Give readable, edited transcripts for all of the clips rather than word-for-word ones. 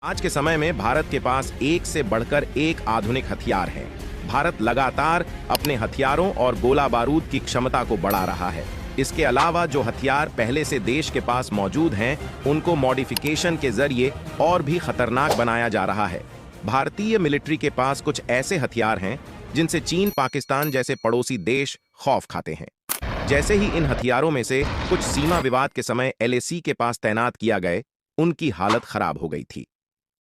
आज के समय में भारत के पास एक से बढ़कर एक आधुनिक हथियार है। भारत लगातार अपने हथियारों और गोला बारूद की क्षमता को बढ़ा रहा है। इसके अलावा जो हथियार पहले से देश के पास मौजूद हैं, उनको मॉडिफिकेशन के जरिए और भी खतरनाक बनाया जा रहा है। भारतीय मिलिट्री के पास कुछ ऐसे हथियार हैं जिनसे चीन, पाकिस्तान जैसे पड़ोसी देश खौफ खाते हैं। जैसे ही इन हथियारों में से कुछ सीमा विवाद के समय LAC के पास तैनात किया गए, उनकी हालत खराब हो गई थी।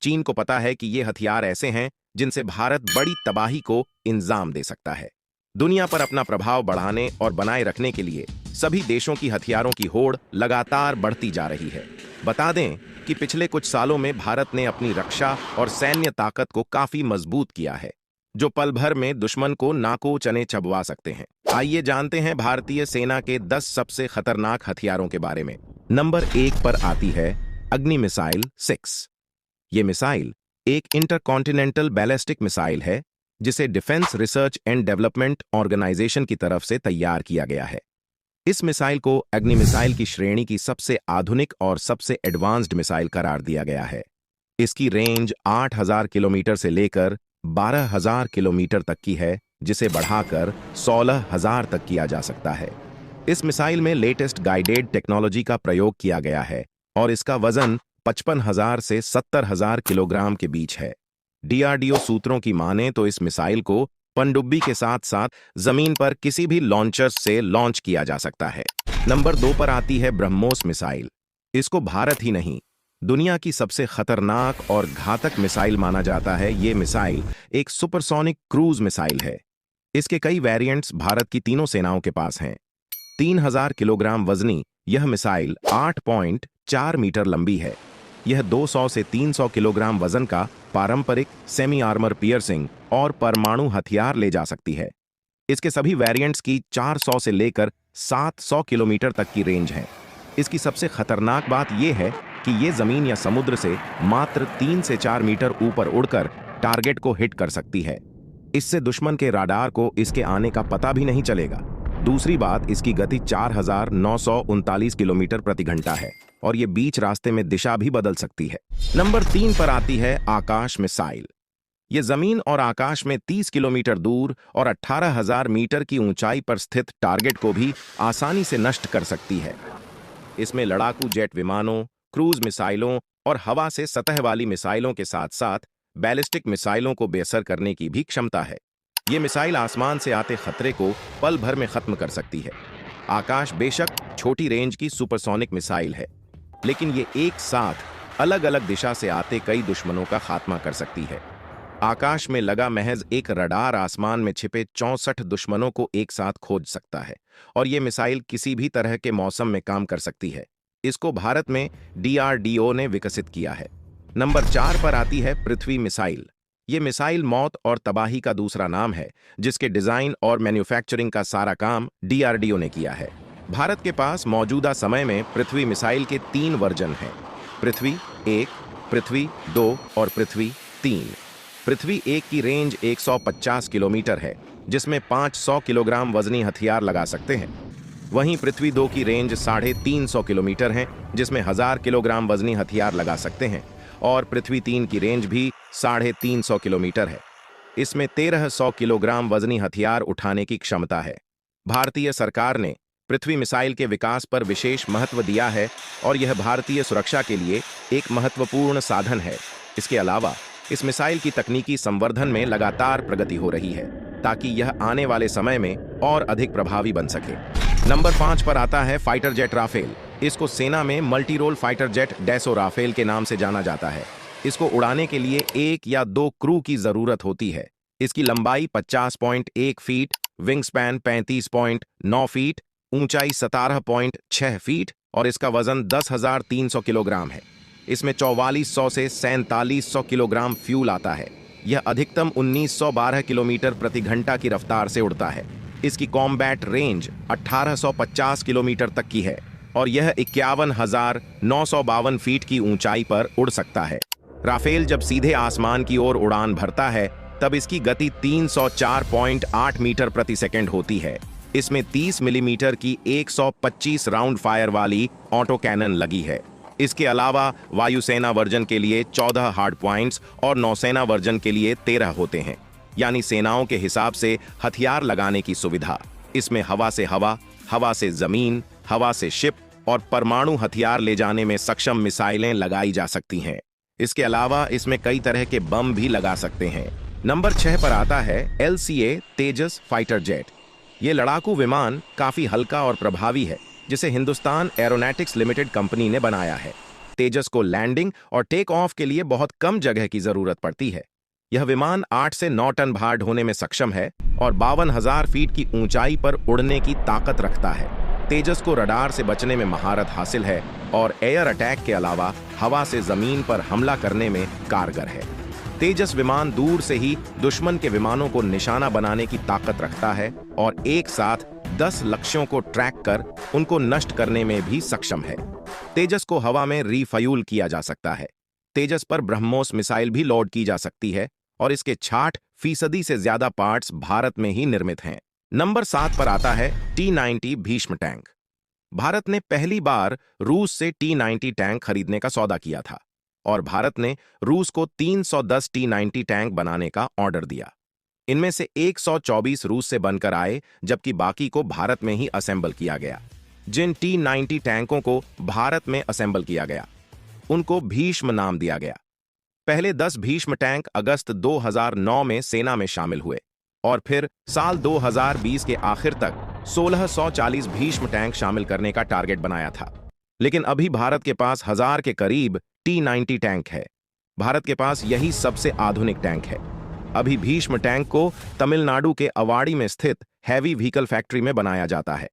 चीन को पता है कि ये हथियार ऐसे हैं जिनसे भारत बड़ी तबाही को इंजाम दे सकता है। दुनिया पर अपना प्रभाव बढ़ाने और बनाए रखने के लिए सभी देशों की हथियारों की होड़ लगातार बढ़ती जा रही है। बता दें कि पिछले कुछ सालों में भारत ने अपनी रक्षा और सैन्य ताकत को काफी मजबूत किया है, जो पल भर में दुश्मन को नाको चने चबवा सकते हैं। आइए जानते हैं भारतीय सेना के 10 सबसे खतरनाक हथियारों के बारे में। नंबर 1 पर आती है अग्नि मिसाइल 6। ये मिसाइल एक इंटरकॉन्टिनेंटल बैलिस्टिक मिसाइल है जिसे defence research and development organisation की तरफ से तैयार किया गया है। इस मिसाइल को अग्नि मिसाइल की श्रेणी की सबसे आधुनिक और सबसे एडवांस्ड मिसाइल करार दिया गया है। इसकी रेंज 8000 किलोमीटर से लेकर 12000 किलोमीटर तक की है, जिसे बढ़ाकर 16000 तक किया जा सकता है। इस मिसाइल में लेटेस्ट गाइडेड टेक्नोलॉजी का प्रयोग किया गया है और इसका वजन 55,000 से 70,000 किलोग्राम के बीच है। DRDO सूत्रों की माने तो इस मिसाइल को पनडुब्बी के साथ साथ जमीन पर किसी भी लॉन्चर से लॉन्च किया जा सकता है। नंबर 2 पर आती है ब्रह्मोस मिसाइल। इसको भारत ही नहीं, दुनिया की सबसे खतरनाक और घातक मिसाइल माना जाता है। ये मिसाइल एक सुपरसोनिक क्रूज मिसाइल है। इसके कई वेरिएंट्स भारत की तीनों सेनाओं के पास हैं। 3000 किलोग्राम वजनी यह मिसाइल 8.4 मीटर लंबी है। यह 200 से 300 किलोग्राम वजन का पारंपरिक सेमी आर्मर पियर्सिंग और परमाणु हथियार ले जा सकती है। इसके सभी वेरिएंट्स की 400 से लेकर 700 किलोमीटर तक की रेंज है। इसकी सबसे खतरनाक बात यह है कि यह जमीन या समुद्र से मात्र 3 से 4 मीटर ऊपर उड़कर टारगेट को हिट कर सकती है। इससे दुश्मन के राडार को इसके आने का पता भी नहीं चलेगा। दूसरी बात, इसकी गति 4939 किलोमीटर प्रति घंटा है और ये बीच रास्ते में दिशा भी बदल सकती है। नंबर 3 पर आती है आकाश मिसाइल। ये जमीन और आकाश में 30 किलोमीटर दूर और 18,000 मीटर की ऊंचाई पर स्थित टारगेट को भी आसानी से नष्ट कर सकती है। इसमें लड़ाकू जेट विमानों, क्रूज मिसाइलों और हवा से सतह वाली मिसाइलों के साथ साथ बैलिस्टिक मिसाइलों को बेअसर करने की भी क्षमता है। ये मिसाइल आसमान से आते खतरे को पल भर में खत्म कर सकती है। आकाश बेशक छोटी रेंज की सुपरसोनिक मिसाइल है, लेकिन ये एक साथ अलग अलग दिशा से आते कई दुश्मनों का खात्मा कर सकती है। आकाश में लगा महज एक रडार आसमान में छिपे 64 दुश्मनों को एक साथ खोज सकता है और ये मिसाइल किसी भी तरह के मौसम में काम कर सकती है। इसको भारत में DRDO ने विकसित किया है। नंबर 4 पर आती है पृथ्वी मिसाइल। ये मिसाइल मौत और तबाही का दूसरा नाम है, जिसके डिजाइन और मैन्युफैक्चरिंग का सारा काम DRDO ने किया है। भारत के पास मौजूदा समय में पृथ्वी मिसाइल के 3 वर्जन हैं: पृथ्वी 1, पृथ्वी 2 और पृथ्वी 3। पृथ्वी 1 की रेंज 150 किलोमीटर है, जिसमें 500 किलोग्राम वजनी हथियार लगा सकते हैं। वहीं पृथ्वी 2 की रेंज 350 किलोमीटर है, जिसमें 1000 किलोग्राम वजनी हथियार लगा सकते हैं। और पृथ्वी 3 की रेंज भी 350 किलोमीटर है। इसमें 1300 किलोग्राम वजनी हथियार उठाने की क्षमता है। भारतीय सरकार ने पृथ्वी मिसाइल के विकास पर विशेष महत्व दिया है और यह भारतीय सुरक्षा के लिए एक महत्वपूर्ण साधन है। इसके अलावा इस मिसाइल की तकनीकी संवर्धन में लगातार प्रगति हो रही है, ताकि यह आने वाले समय में और अधिक प्रभावी बन सके। नंबर 5 पर आता है फाइटर जेट राफेल। इसको सेना में multi role fighter jet Dassault Rafale के नाम से जाना जाता है। इसको उड़ाने के लिए 1 या 2 क्रू की जरूरत होती है। इसकी लंबाई 50.1 फीट, विंग स्पैन 35.9 फीट, ऊंचाई 17.6 फीट और इसका वजन 10,300 किलोग्राम है। इसमें 4400 से 4700 किलोग्राम फ्यूल आता है। यह अधिकतम 1912 किलोमीटर प्रति घंटा की रफ्तार से उड़ता है। इसकी कॉम्बैट रेंज 1850 किलोमीटर तक की है और यह 51,952 फीट की ऊंचाई पर उड़ सकता है। राफेल जब सीधे आसमान की ओर उड़ान भरता है, तब इसकी गति 304.8 मीटर प्रति सेकंड होती है। इसमें 30 मिलीमीटर की 125 राउंड फायर वाली ऑटो कैनन लगी है। इसके अलावा वायुसेना वर्जन के लिए 14 हार्ड पॉइंट्स और नौसेना वर्जन के लिए 13 होते हैं, यानी सेनाओं के हिसाब से हथियार लगाने की सुविधा। इसमें हवा से जमीन, हवा से शिप और परमाणु हथियार ले जाने में सक्षम मिसाइलें लगाई जा सकती हैं। इसके अलावा इसमें कई तरह के बम भी लगा सकते हैं। नंबर 6 पर आता है LCA तेजस फाइटर जेट। ये लड़ाकू विमान काफी हल्का और प्रभावी है, जिसे हिंदुस्तान एरोनॉटिक्स लिमिटेड कंपनी ने बनाया है। तेजस को लैंडिंग और टेक ऑफ के लिए बहुत कम जगह की जरूरत पड़ती है। यह विमान 8 से 9 टन भार ढोने में सक्षम है और 52,000 फीट की ऊंचाई पर उड़ने की ताकत रखता है। तेजस को रडार से बचने में महारत हासिल है और एयर अटैक के अलावा हवा से जमीन पर हमला करने में कारगर है। तेजस विमान दूर से ही दुश्मन के विमानों को निशाना बनाने की ताकत रखता है और एक साथ 10 लक्ष्यों को ट्रैक कर उनको नष्ट करने में भी सक्षम है। तेजस को हवा में रीफ्यूल किया जा सकता है। तेजस पर ब्रह्मोस मिसाइल भी लोड की जा सकती है और इसके 60% से ज्यादा पार्ट्स भारत में ही निर्मित हैं। नंबर 7 पर आता है T-90 भीष्म टैंक। भारत ने पहली बार रूस से T-90 टैंक खरीदने का सौदा किया था और भारत ने रूस को 310 T-90 टैंक बनाने का ऑर्डर दिया। इनमें से 124 रूस से बनकर आए, जबकि बाकी को भारत में ही असेंबल किया गया। जिन T-90 टैंकों को भारत में असेंबल किया गया, उनको भीष्म नाम दिया गया। पहले 10 भीष्म टैंक अगस्त 2009 में सेना में शामिल हुए और फिर साल 2020 के आखिर तक 1640 भीष्म टैंक शामिल करने का टारगेट बनाया था। लेकिन अभी भारत के पास 1000 के करीब T-90 टैंक है। भारत के पास यही सबसे आधुनिक टैंक है। अभी भीष्म टैंक को तमिलनाडु के अवाड़ी में स्थित हैवी व्हीकल फैक्ट्री में बनाया जाता है।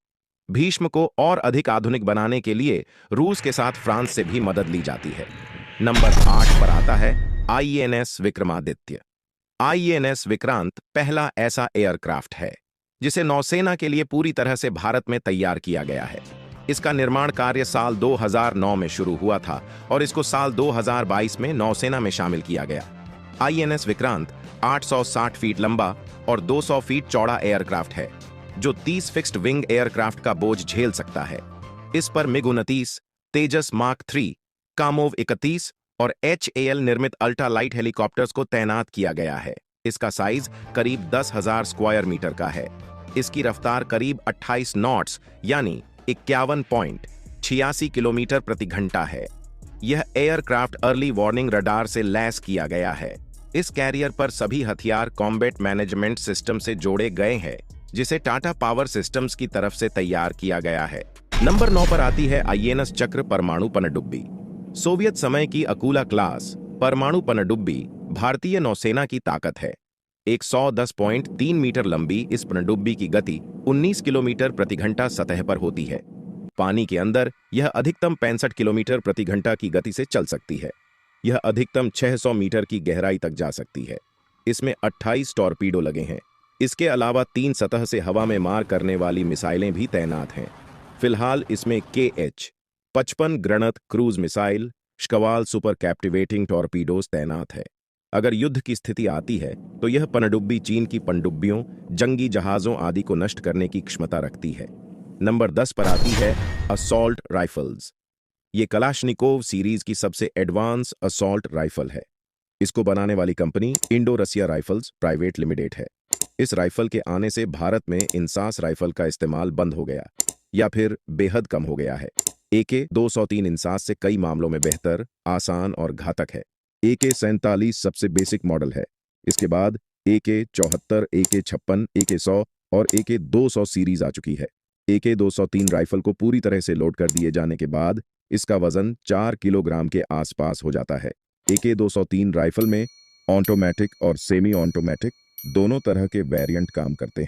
भीष्म को और अधिक आधुनिक बनाने के लिए रूस के साथ फ्रांस से भी मदद ली जाती है। नंबर 8 पर आता है INS विक्रमादित्य। INS विक्रांत पहला ऐसा एयरक्राफ्ट है जिसे नौसेना के लिए पूरी तरह से भारत में तैयार किया गया है। इसका निर्माण कार्य साल 2009 में शुरू हुआ था और इसको साल 2022 में नौसेना में शामिल किया गया। INS विक्रांत 860 फीट लंबा और 200 फीट चौड़ा एयरक्राफ्ट है, जो 30 फिक्स्ड विंग एयरक्राफ्ट का बोझ झेल सकता है। इस पर MiG-29, तेजस मार्क 3, कामोव 31 और HAL निर्मित अल्ट्रालाइट हेलीकॉप्टर्स को तैनात किया गया है। इसका साइज करीब 10,000 स्क्वायर मीटर का है। इसकी रफ्तार करीब 28 नॉट्स यानी 51.86 किलोमीटर प्रति घंटा है। यह एयरक्राफ्ट अर्ली वार्निंग रडार से लैस किया गया है। इस कैरियर पर सभी हथियार कॉम्बैट मैनेजमेंट सिस्टम से जोड़े गए हैं, जिसे टाटा पावर सिस्टम्स की तरफ से तैयार किया गया है। नंबर 9 पर आती है INS चक्र परमाणु पनडुब्बी। सोवियत समय की अकूला क्लास परमाणु पनडुब्बी भारतीय नौसेना की ताकत है। 110.3 मीटर लंबी इस पनडुब्बी की गति 19 किलोमीटर प्रति घंटा सतह पर होती है। पानी के अंदर यह अधिकतम 65 किलोमीटर प्रति घंटा की गति से चल सकती है। यह अधिकतम 600 मीटर की गहराई तक जा सकती है। इसमें 28 टॉर्पीडो लगे हैं। इसके अलावा 3 सतह से हवा में मार करने वाली मिसाइलें भी तैनात हैं। फिलहाल इसमें KH-55 Granat cruise missile, Shkval super captivating torpedoes तैनात है। अगर युद्ध की स्थिति आती है तो यह पनडुब्बी चीन की पनडुब्बियों, जंगी जहाजों आदि को नष्ट करने की क्षमता रखती है। नंबर 10 पर आती है असॉल्ट राइफल्स। ये कलाशनिकोव सीरीज की सबसे एडवांस असॉल्ट राइफल है। इसको बनाने वाली कंपनी इंडो रसिया राइफल्स प्राइवेट लिमिटेड है। इस राइफल के आने से भारत में इंसास राइफल का इस्तेमाल बंद हो गया या फिर बेहद कम हो गया है। AK-203 इंसास से कई मामलों में बेहतर, आसान और घातक है। AK-47 सबसे बेसिक मॉडल है। इसके बाद AK-74, AK-56, AK-100 और AK-200 सीरीज आ चुकी है। AK-203 राइफल को पूरी तरह से लोड कर दिए जाने के बाद इसका वजन 4 किलोग्राम के आसपास हो जाता है। AK-203 राइफल में ऑटोमेटिक और सेमी ऑटोमेटिक दोनों तरह के वेरिएंट काम करते हैं।